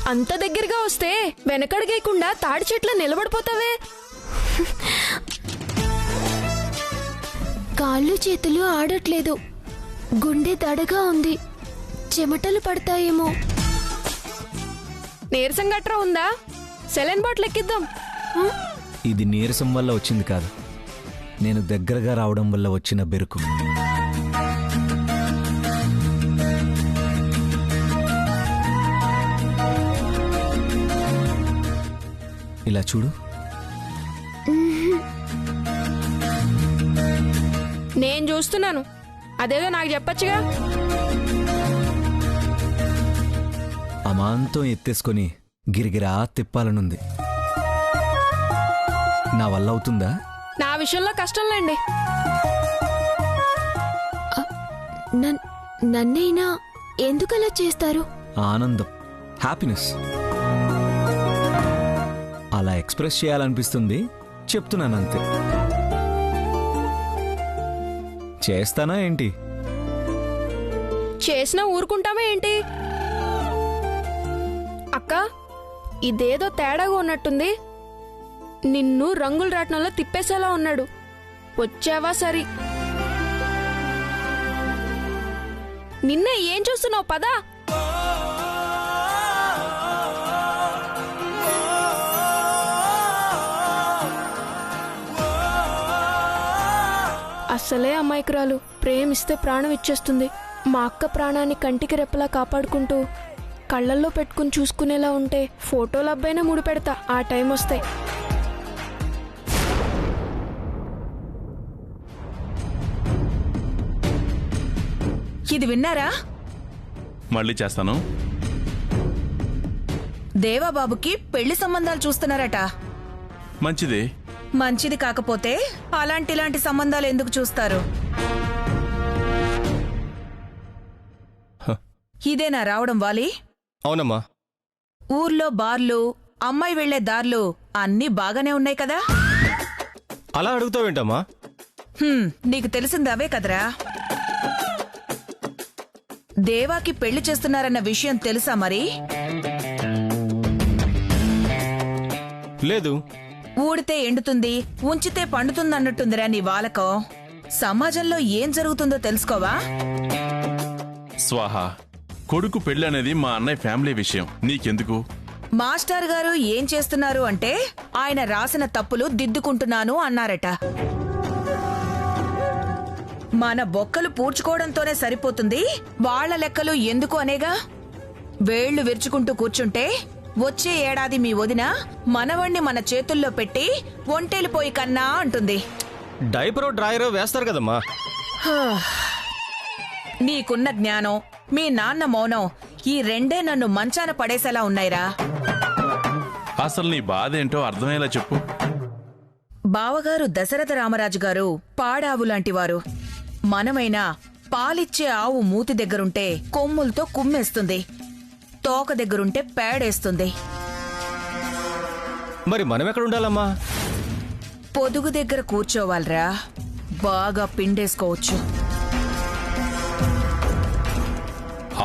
అంత దగ్గరగా వస్తే వెనకడిగేయకుండా తాడి చెట్ల నిలబడిపోతావే. కాళ్ళు చేతులు ఆడట్లేదు, గుండె దడగా ఉంది, చెమటలు పడతాయేమో. నీరసం గట్రా ఉందా? సెలైన్ బాటిల్ ఎక్కిద్దాం. ఇది నీరసం వల్ల వచ్చింది కాదు, నేను దగ్గరగా రావడం వల్ల వచ్చిన బెరుకు. ఇలా చూడు. నేను చూస్తున్నాను, అదేదో నాకు చెప్పచ్చుగా. అమాంతం ఎత్తేసుకొని గిరిగిరా తిప్పాలనుంది. నా వల్ల అవుతుందా? నా విషయంలో కష్టంలేండి. నన్నైనా ఎందుకలా చేస్తారు? ఆనందం, హ్యాపీనెస్ అలా ఎక్స్ప్రెస్ చేయాలనిపిస్తుంది, చెప్తున్నానంతే. చేస్తానా ఏంటి? చేసినా ఊరుకుంటావా ఏంటి? అక్క, ఇదేదో తేడాగా ఉన్నట్టుంది. నిన్ను రంగుల రాట్నంలో తిప్పేసేలా ఉన్నాడు. వచ్చావా సరి. నిన్న ఏం చూస్తున్నావు? పదా. అసలే అమాయకురాలు, ప్రేమిస్తే ప్రాణం ఇచ్చేస్తుంది. మా అక్క ప్రాణాన్ని కంటికి రెప్పలా కాపాడుకుంటూ కళ్ళల్లో పెట్టుకుని చూసుకునేలా ఉంటే ఫోటోలు అబ్బాయినా ముడి పెడతా ఆ టైం వస్తే. ఇది విన్నారా? మళ్ళీ చేస్తాను. దేవాబాబుకి పెళ్లి సంబంధాలు చూస్తున్నారట. మంచిది. మంచిది కాకపోతే అలాంటి సంబంధాలు ఎందుకు చూస్తారు? ఇదేనా రావడం వాలి? అవునమ్మా. ఊర్లో బార్లు, అమ్మాయి వెళ్లే దార్లు అన్నీ బాగానే ఉన్నాయి కదా? అలా అడుగుతావేంటమ్మా? నీకు తెలిసింది అవే కదరా. దేవాకి పెళ్లి చేస్తున్నారన్న విషయం తెలుసా మరి? లేదు. ఊడితే ఎండుతుంది, ఉంచితే పండుతుందన్నట్టుందిరా నీ వాలకం. సమాజంలో ఏం జరుగుతుందో తెలుసుకోవా? స్వాహా. కొడుకు పెళ్లి అనేది మా అన్నయ్య ఫ్యామిలీ విషయం, నీకెందుకు? మాస్టర్ గారు ఏం చేస్తున్నారు అంటే ఆయన రాసిన తప్పులు దిద్దుకుంటున్నాను అన్నారట. మన బొక్కలు పూడ్చుకోవడంతోనే సరిపోతుంది, వాళ్ల లెక్కలు ఎందుకు అనేగా. వేళ్లు విరుచుకుంటూ కూర్చుంటే వచ్చే ఏడాది మీ వదిన మనవణ్ణి మన చేతుల్లో పెట్టి ఒంటేలిపోయి కన్నా అంటుంది. డైపరో డ్రాయరో వేస్తారు కదమ్మా. నీకున్న జ్ఞానం, మీ నాన్న మౌనం, ఈ రెండే నన్ను మంచాన పడేసేలా ఉన్నాయిరా. అసలు నీ బాధ ఏంటో అర్థమయ్యేలా చెప్పు. బావగారు దశరథ రామరాజు గారు పాడావులాంటివారు. మనమైనా పాలిచ్చే ఆవు మూతి దగ్గరుంటే కొమ్ములతో కుమ్మేస్తుంది, తోక దగ్గరుంటే పేడేస్తుంది. మరి మనమెక్కడుండాలమ్మా? పొదుగు దగ్గర కూర్చోవాలరా, బాగా పిండేసుకోవచ్చు.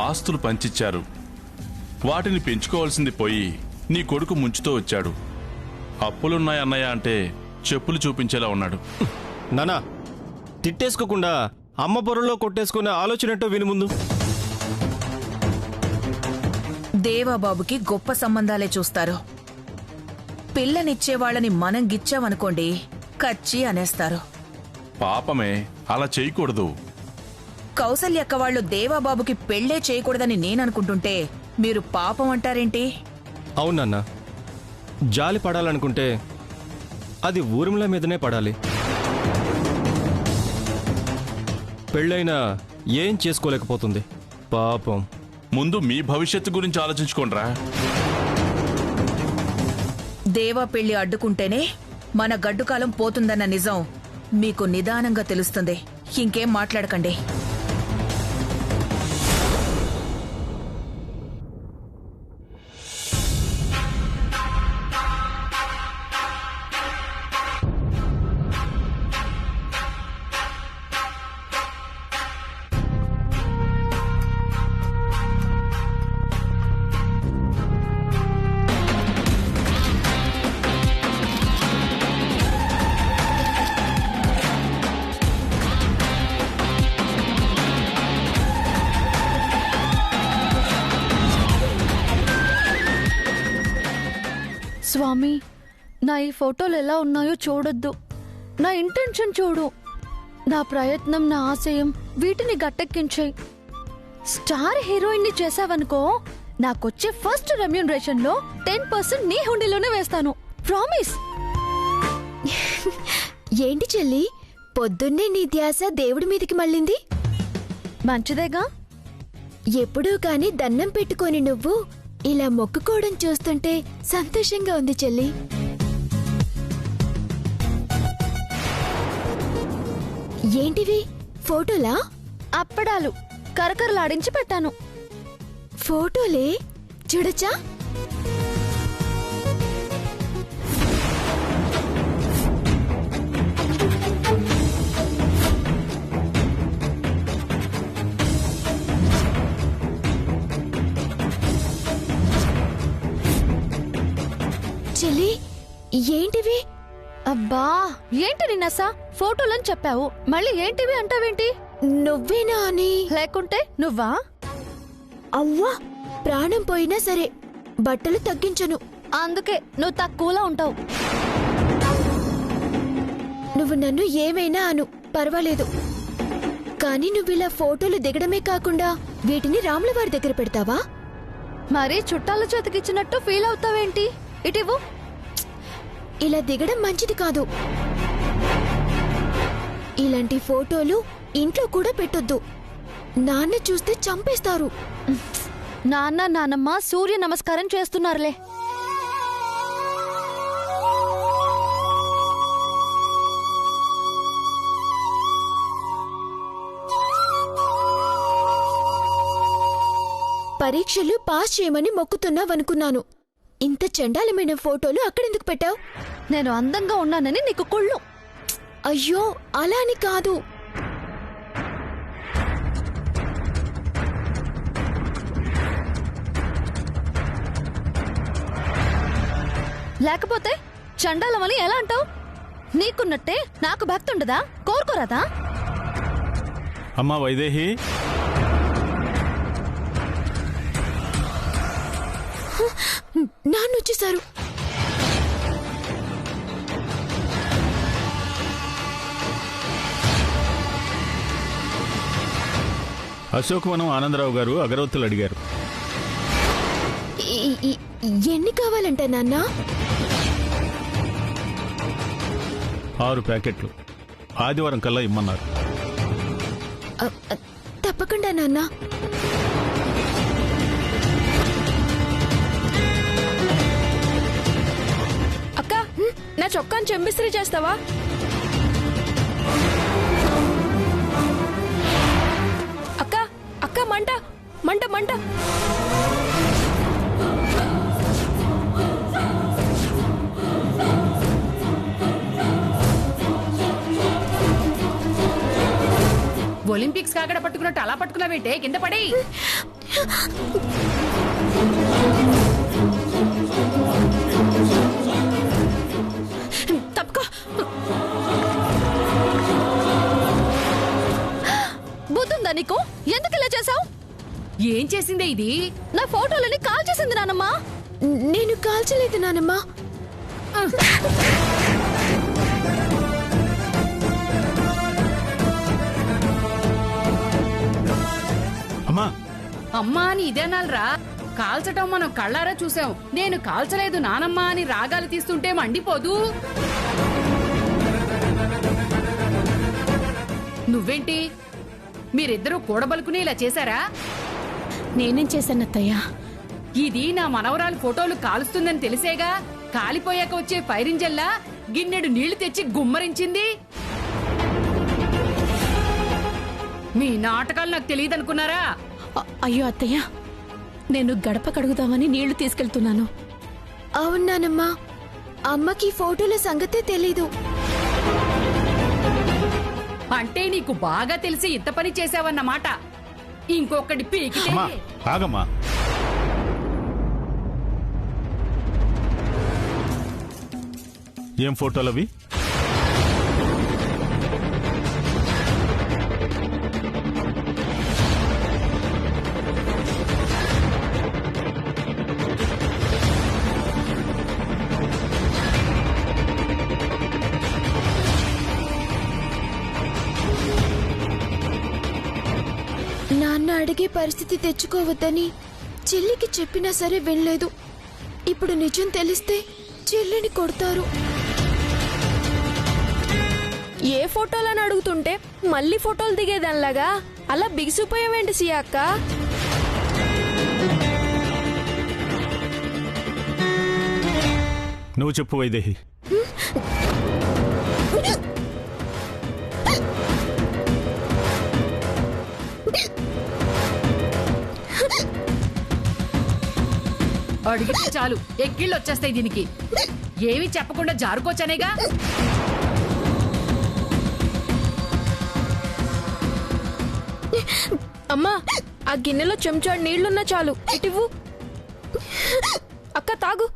ఆస్తులు పంచిచ్చారు, వాటిని పెంచుకోవాల్సింది పోయి నీ కొడుకు ముంచుతో వచ్చాడు. అప్పులున్నాయన్నయ్య అంటే చెప్పులు చూపించేలా ఉన్నాడు. నానా, తిట్టేసుకోకుండా అమ్మ పొరల్లో కొట్టేసుకునే ఆలోచనటో విని ముందు. దేవాబాబుకి గొప్ప సంబంధాలే చూస్తారు. పిల్లనిచ్చేవాళ్ళని మనం గిచ్చామనుకోండి, కచ్చి అనేస్తారు. పాపమే, అలా చేయకూడదు. కౌసల్యక్క వాళ్ళు దేవాబాబుకి పెళ్లే చేయకూడదని నేననుకుంటుంటే మీరు పాపం అంటారేంటి? అవునన్నా, జాలి పడాలనుకుంటే అది ఊర్మిళ మీదనే పడాలి. పెళ్ళైనా ఏం చేసుకోలేకపోతుంది పాపం. ముందు మీ భవిష్యత్తు గురించి ఆలోచించుకోండ్రా. దేవా పెళ్లి అడ్డుకుంటేనే మన గడ్డుకాలం పోతుందన్న నిజం మీకు నిదానంగా తెలుస్తుంది. ఇంకేం మాట్లాడకండి. స్వామి, నా ఈ ఫోటోలు ఎలా ఉన్నాయో చూడొద్దు. నా ఇంటెన్షన్ చూడు. నా ప్రయత్నం, నా ఆశయం వీటిని గట్టెక్కించాయి. స్టార్ హీరోయిన్ ని చేసావనుకో, నాకొచ్చే ఫస్ట్ రెమ్యూనరేషన్ లో 10% నీ హుండీలోనే వేస్తాను. ప్రామిస్. ఏంటి చెల్లి, పొద్దున్నే నీ ధ్యాస దేవుడి మీదికి మళ్ళింది? మంచిదేగా. ఎప్పుడూ కాని దండం పెట్టుకొని నువ్వు ఇలా మొక్కుకోవడం చూస్తుంటే సంతోషంగా ఉంది చెల్లి. ఏంటివి, ఫోటోలా? అప్పడాలు కరకరలాడించి పెట్టాను. ఫోటోలే, చూడచ్చా? చెల్లి, ఏంటివి? అబ్బా, ఏంటి నిన్నసా? ఫోటోలని చెప్పావు, మళ్ళీ ఏంటివి అంటావేంటి? నువ్వేనా అని. లేకుంటే నువ్వా? అవ్వా, ప్రాణం పోయినా సరే బట్టలు తగ్గించను. అందుకే నువ్వు తక్కువలో ఉంటావు. నువ్వు నన్ను ఏమైనా అను, పర్వాలేదు. కానీ నువ్విలా ఫోటోలు దిగడమే కాకుండా వీటిని రాములవారి దగ్గర పెడతావా? మరీ చుట్టాల చేతికిచ్చినట్టు ఫీల్ అవుతావేంటి? ఇటివ్వు. ఇలా దిగడం మంచిది కాదు. ఇలాంటి ఫోటోలు ఇంట్లో కూడా పెట్టొద్దు. నాన్న చూస్తే చంపేస్తారు. నాన్న నానమ్మ సూర్య నమస్కారం చేస్తున్నారులే. పరీక్షలు పాస్ చేయమని మొక్కుతున్నావనుకున్నాను. ఇంత చండాలమైన ఫోటోలు అక్కడెందుకు పెట్టావు? నేను అందంగా ఉన్నానని నీకు కుళ్ళు. అయ్యో, అలా అని కాదు. లేకపోతే చండాలమని ఎలా అంటావు? నీకున్నట్టే నాకు భక్తి ఉండదా? కోరుకోరాదా? అమ్మా వైదేహి, నాన్నొచ్చేశారు. అశోకవనం ఆనందరావు గారు అగరవత్తులు అడిగారు. ఎన్ని కావాలంట నాన్న? 6 ప్యాకెట్లు. ఆదివారం కల్లా ఇమ్మన్నారు. తప్పకుండా నాన్న. అక్క, నా చొక్కాని చెంబిస్త్రీ చేస్తావా? అక్క అక్క, మంట మంట మంట. ఒలింపిక్స్ కాగడ పట్టుకున్నట్టు అలా పట్టుకున్నావేంటే? కింద పడి. తప్పుకో. బుద్ధుందా నీకు? ఎందుకు ఇలా చేసావు? ఏం చేసిందే ఇది? నా ఫోటోలని కాల్ చేసింది నానమ్మా. నేను కాల్చలేదు నానమ్మా. అమ్మా, అమ్మా అని ఇదేనాలరా? కాల్చటం మనం కళ్ళారా చూసాం. నేను కాల్చలేదు నానమ్మా అని రాగాలు తీస్తుంటే మండిపోదు? నువ్వేంటి, మీరిద్దరూ కూడబలుకుని ఇలా చేశారా? నేనేం చేశానత్తయ్యా? ఇది నా మనవరాలు ఫోటోలు కాలుస్తుందని తెలిసేగా కాలిపోయాక వచ్చే ఫైరింజల్లా గిన్నెడు నీళ్లు తెచ్చి గుమ్మరించింది. మీ నాటకాలు నాకు తెలియదనుకున్నారా? అయ్యో అత్తయ్య, నేను గడప కడుగుదామని నీళ్లు తీసుకెళ్తున్నాను. అవునానమ్మా, అమ్మకి ఫోటోల సంగతే తెలీదు. అంటే నీకు బాగా తెలిసి ఇంత పని చేసావన్నమాట. ఇంకొకటి పీకితే అమ్మా ఆగమ్మా. ఏం ఫోటోలవి? అడిగే పరిస్థితి తెచ్చుకోవద్దని చెల్లికి చెప్పినా సరే వినలేదు. ఇప్పుడు నిజం తెలిస్తే చెల్లిని కొడతారు. ఏ ఫోటోలని అడుగుతుంటే మళ్ళీ ఫోటోలు దిగేదానిలాగా అలా బిగిసిపోయావేంటి సియా అక్క? నువ్వు చెప్పు వైదేహి. అడిగితే చాలు ఎక్కిళ్ళు వచ్చేస్తాయి దీనికి. ఏమీ చెప్పకుండా జారుకోవచ్చనేగా. అమ్మా, ఆ గిన్నెలో చెంచాడు నీళ్లున్నా చాలు. ఇటివ్వు అక్క, తాగు.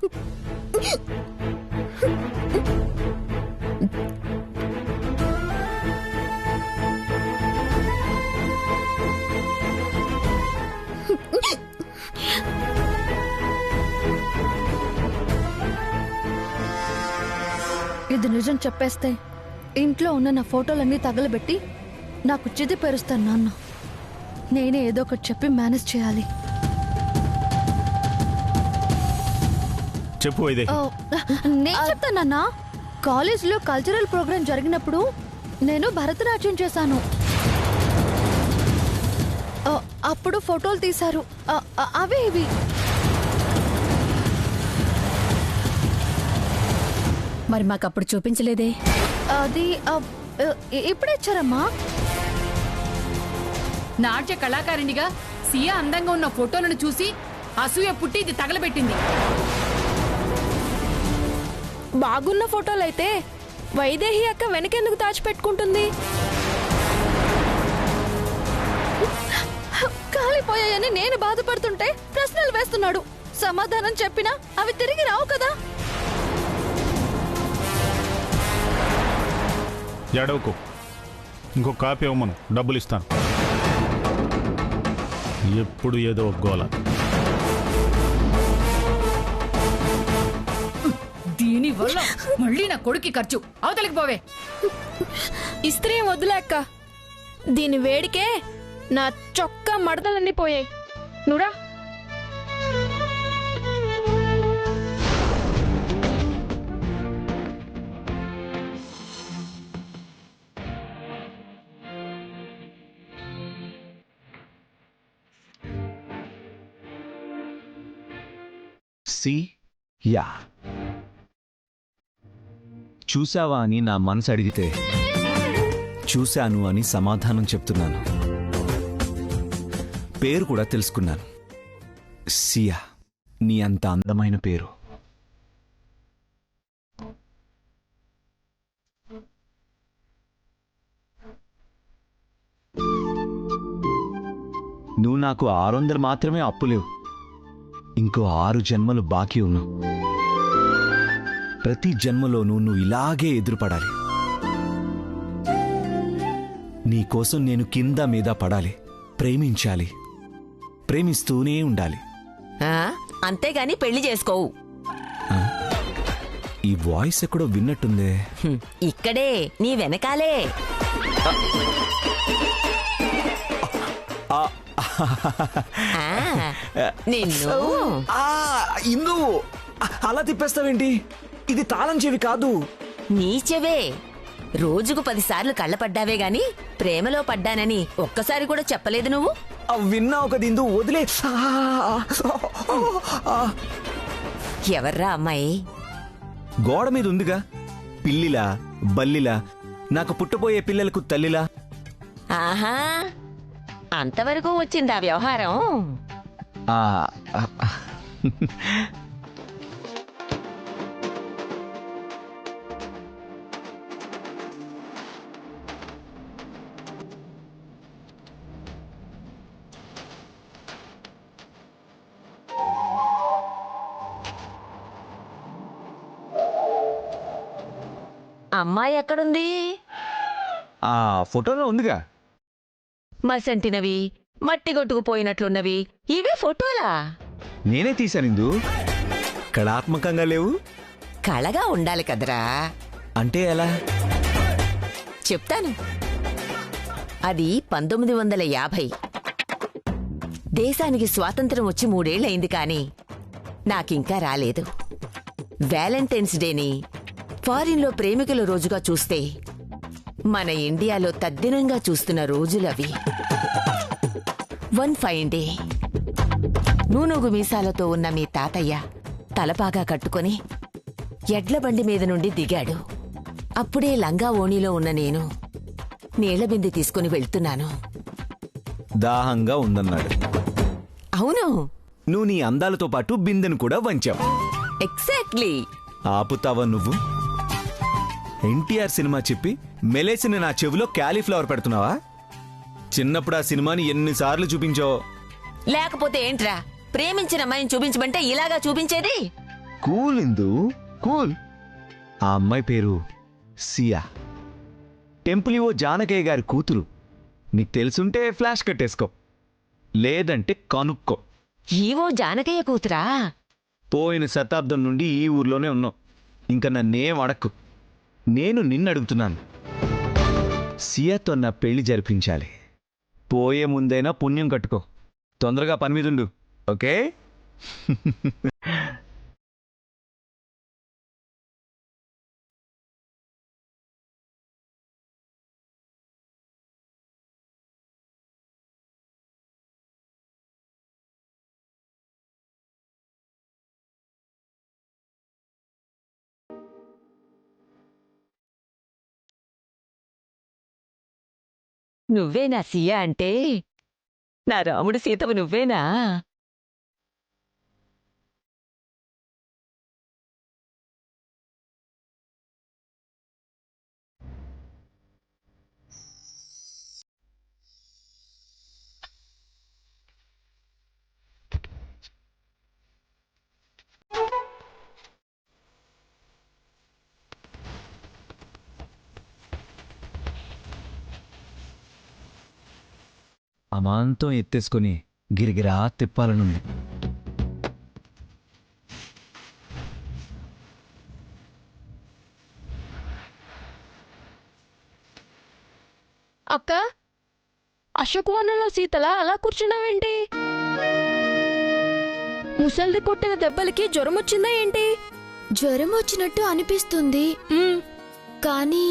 ఇది నిజం చెప్పేస్తే ఇంట్లో ఉన్న నా ఫోటోలన్నీ తగలబెట్టి నాకు చిది పేరుస్తాను నాన్న. నేనే ఏదో ఒకటి చెప్పి మేనేజ్ చేయాలి. చెప్పు వైదేహి. నేను చెప్తానన్నా. కాలేజ్లో కల్చరల్ ప్రోగ్రామ్ జరిగినప్పుడు నేను భరతనాట్యం చేశాను. అప్పుడు ఫోటోలు తీశారు. అవే ఇవి. మరి మాకప్పుడు చూపించలేదే? అది ఇప్పుడే ఇచ్చారమ్మా. నాట్య కళాకారిణిగా సియా అందంగా ఉన్న ఫోటోలను చూసి అసూయ పుట్టి ఇది తగలబెట్టింది. బాగున్న ఫోటోలైతే వైదేహి అక్క వెనకెందుకు దాచిపెట్టుకుంటుంది? కాలిపోయాయని నేను బాధపడుతుంటే ప్రశ్నలు వేస్తున్నాడు. సమాధానం చెప్పినా అవి తిరిగి రావు కదా. ఎడవకు. ఇంకో కాపీ ఇవ్వమను, డబ్బులు ఇస్తాను. ఎప్పుడు ఏదో ఒక గోల. దీని వల్ల మళ్ళీ నా కొడుక్కి ఖర్చు. అవతలికి పోవే. ఇస్త్రీ వద్దులే అక్క, దీని వేడికే నా చొక్కా మడతలన్నీ పోయాయి. నువ్వురా. యా, చూసావా అని నా మనసు అడిగితే చూశాను అని సమాధానం చెప్తున్నాను. పేరు కూడా తెలుసుకున్నాను. సియా, నీ అంత అందమైన పేరు. నువ్వు నాకు 600 మాత్రమే అప్పులేవు. ఇంకో 6 జన్మలు బాకీ ఉన్నావు. ప్రతి జన్మలోనూ నువ్వు ఇలాగే ఎదురుపడాలి. నీకోసం నేను కింద మీద పడాలి, ప్రేమించాలి, ప్రేమిస్తూనే ఉండాలి. అంతేగాని పెళ్లి చేసుకోవు. ఈ వాయిస్ ఎక్కడో విన్నట్టుందే. ఇక్కడే నీ వెనకాలే. నిన్ను ఇందు అలా తిప్పేస్తావేంటి? ఇది తాళం చెవి కాదు. నీ చెవే. రోజుకు 10 సార్లు కళ్ళపడ్డావే గాని ప్రేమలో పడ్డానని ఒక్కసారి కూడా చెప్పలేదు నువ్వు. విన్నావు కదా ఇందు, వదిలే. ఎవర్రా అమ్మాయి? గోడ మీద ఉందిగా, పిల్లిలా బల్లిలా, నాకు పుట్టబోయే పిల్లలకు తల్లిలా. ఆహా, అంతవరకు వచ్చిందా వ్యవహారం? అమ్మాయి ఎక్కడుంది? ఆ ఫోటోలో ఉందిగా. మసంటినవి, మట్టి కొట్టుకుపోయినట్లున్నవి ఇవే ఫోటోలా? నేనే తీశాను ఇందు. కళాత్మకంగా లేవు. కళగా ఉండాలి కదరా. అంటే ఎలా? చెప్తాను. అది 1950. దేశానికి స్వాతంత్రం వచ్చి 3 ఏళ్లయింది కానీ నాకింకా రాలేదు. వ్యాలంటైన్స్ డేని ఫారిన్లో ప్రేమికుల రోజుగా చూస్తే మన ఇండియాలో తద్దినంగా చూస్తున్న రోజులవి. వన్ ఫైన్ డే నూనూగు మీసాలతో ఉన్న మీ తాతయ్య తలపాగా కట్టుకొని ఎడ్ల బండి మీద నుండి దిగాడు. అప్పుడే లంగా ఓణీలో ఉన్న నేను నీళ్ల బిందె తీసుకుని వెళ్తున్నాను. దాహంగా ఉందన్నాడు. అవును, నువ్వు నీ అందాలతో పాటు బిందెను కూడా వంచావు. ఎగ్జాక్ట్లీ. ఆపుతావా నువ్వు? ఎన్టీఆర్ సినిమా చెప్పి మెలేసిన నా చెవిలో క్యాలీఫ్లవర్ పెడుతున్నావా? చిన్నప్పుడు ఆ సినిమాని ఎన్నిసార్లు చూపించావు? లేకపోతే ఏంట్రా, ప్రేమించిన అమ్మాయిని చూపించమంటే ఇలాగా చూపించేది? కూల్ ఇందు, కూల్. ఆ అమ్మాయి పేరు సియా. టెంపులివో జానకయ్య గారి కూతురు. నీకు తెలుసుంటే ఫ్లాష్ కట్టేసుకో, లేదంటే కనుక్కో. ఈవో జానకయ్య కూతురా? పోయిన శతాబ్దం నుండి ఈ ఊర్లోనే ఉన్నావు. ఇంకా నన్నేం అడక్కు. నేను నిన్ను అడుగుతున్నాను, సియాతో నా పెళ్లి జరిపించాలి. పోయే ముందైనా పుణ్యం కట్టుకో. తొందరగా పని మీద ఉండు, ఓకే? నువ్వేనా సియా అంటే? నా రాముడు సీతవు నువ్వేనా? అమాంతం ఎత్తేసుకొని గిరిగిరా తిప్పాలనుంది. అక్క, అశోకవనంలో సీతలా అలా కూర్చున్నావేంటి? ముసల్ది కొట్టిన దెబ్బలకి జ్వరం వచ్చిందా ఏంటి? జ్వరం వచ్చినట్టు అనిపిస్తుంది, కానీ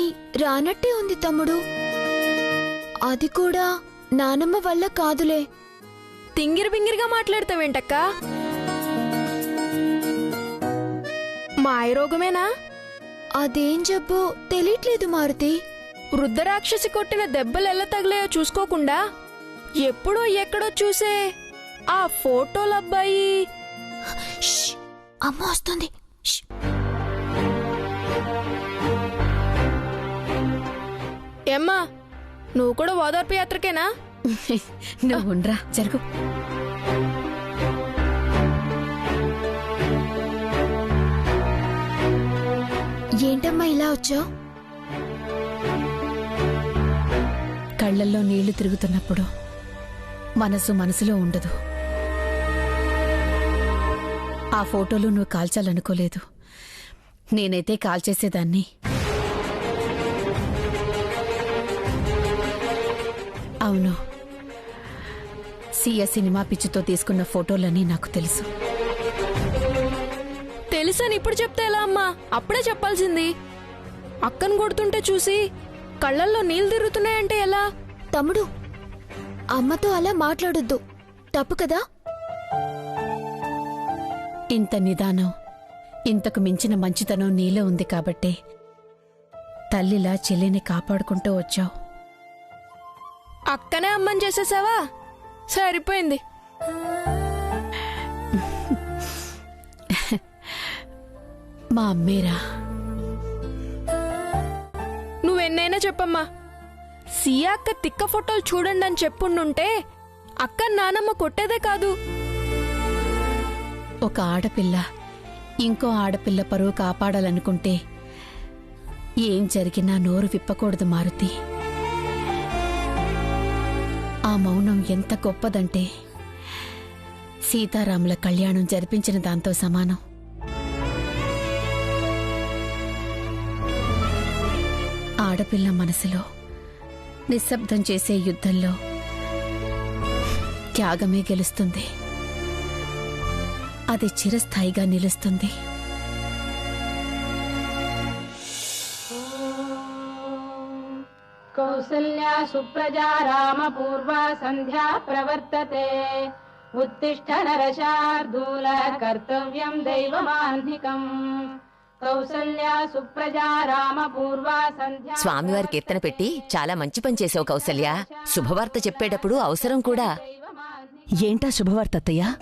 రానట్టే ఉంది తమ్ముడు. అది కూడా నానమ్మ వల్ల కాదులే. తింగిరి బింగిరిగా మాట్లాడతావేంటక్క? మాయరోగమేనా? అదేం జబ్బో తెలియట్లేదు మారుతి. వృద్ధరాక్షసి కొట్టిన దెబ్బలు ఎలా తగిలాయో చూసుకోకుండా ఎప్పుడో ఎక్కడో చూసే ఆ ఫోటోలబ్బాయి. అమ్మ వస్తుంది. ఏమ్మా, నువ్వు కూడా ఓదార్పు యాత్రకేనా? నువ్వు ఉండ్రా, జరుగు. ఏంటమ్మా ఇలా వచ్చావు? కళ్ళల్లో నీళ్లు తిరుగుతున్నప్పుడు మనసు మనసులో ఉండదు. ఆ ఫోటోలు నువ్వు కాల్చాలనుకోలేదు, నేనైతే కాల్చేసేదాన్ని. అవును, సియా సినిమా పిచ్చితో తీసుకున్న ఫోటోలని నాకు తెలుసు. తెలుసని ఇప్పుడు చెప్తే ఎలా అమ్మా? అప్పుడే చెప్పాల్సింది. అక్కను కొడుతుంటే చూసి కళ్ళల్లో నీళ్లు తిరుగుతున్నాయంటే ఎలా? తమ్ముడు, అమ్మతో అలా మాట్లాడొద్దు, తప్పు కదా. ఇంత నిదానం, ఇంతకు మించిన మంచితనం నీలో ఉంది కాబట్టే తల్లిలా చెల్లిని కాపాడుకుంటూ వచ్చావు. అక్కనే అమ్మని చేసేసావా? సరిపోయింది. మా అమ్మేరా. నువ్వెన్నైనా చెప్పమ్మా, సియా అక్క తిక్క ఫోటోలు చూడండి అని చెప్పుండుంటే అక్క నానమ్మ కొట్టేదే కాదు. ఒక ఆడపిల్ల ఇంకో ఆడపిల్ల పరువు కాపాడాలనుకుంటే ఏం జరిగినా నోరు విప్పకూడదు మారుతి. ఆ మౌనం ఎంత గొప్పదంటే సీతారాముల కళ్యాణం జరిపించిన దాంతో సమానం. ఆడపిల్ల మనసులో నిశ్శబ్దం చేసే యుద్ధంలో త్యాగమే గెలుస్తుంది. అది చిరస్థాయిగా నిలుస్తుంది. కౌసల్యా సుప్రజా రామ పూర్వా సంధ్యా ప్రవర్తతే. ఉత్తిష్ఠ నరశార్దూల కర్తవ్యం దైవమాన్ధికం. కౌసల్యా సుప్రజా రామ పూర్వా సంధ్యా. స్వామివారి కీర్తన పెట్టి చాలా మంచి పని చేసావు కౌసల్య. శుభవార్త చెప్పేటప్పుడు అవసరం కూడా. ఏంటా శుభవార్త అత్తయ్యా?